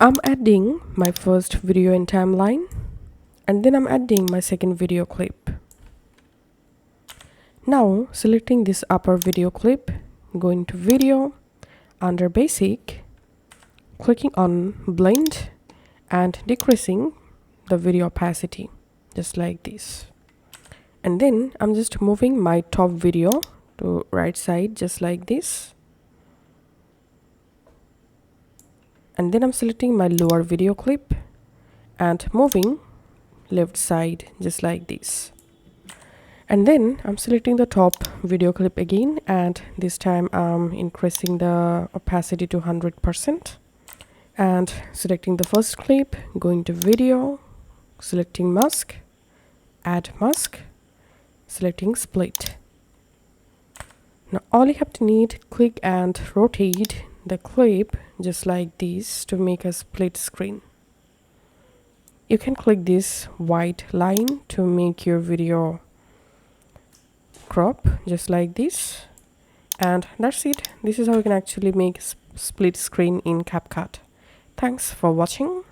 I'm adding my first video in timeline, and then I'm adding my second video clip. Now selecting this upper video clip, going to video, under basic, clicking on blend and decreasing the video opacity just like this. And then I'm just moving my top video to right side just like this. And then I'm selecting my lower video clip and moving left side just like this. And then I'm selecting the top video clip again, and this time I'm increasing the opacity to 100%. And selecting the first clip, going to video, selecting mask, add mask, selecting split. Now all you have to need, click and rotate the clip just like this to make a split screen. You can click this white line to make your video crop just like this, and that's it. This is how you can actually make split screen in CapCut. Thanks for watching.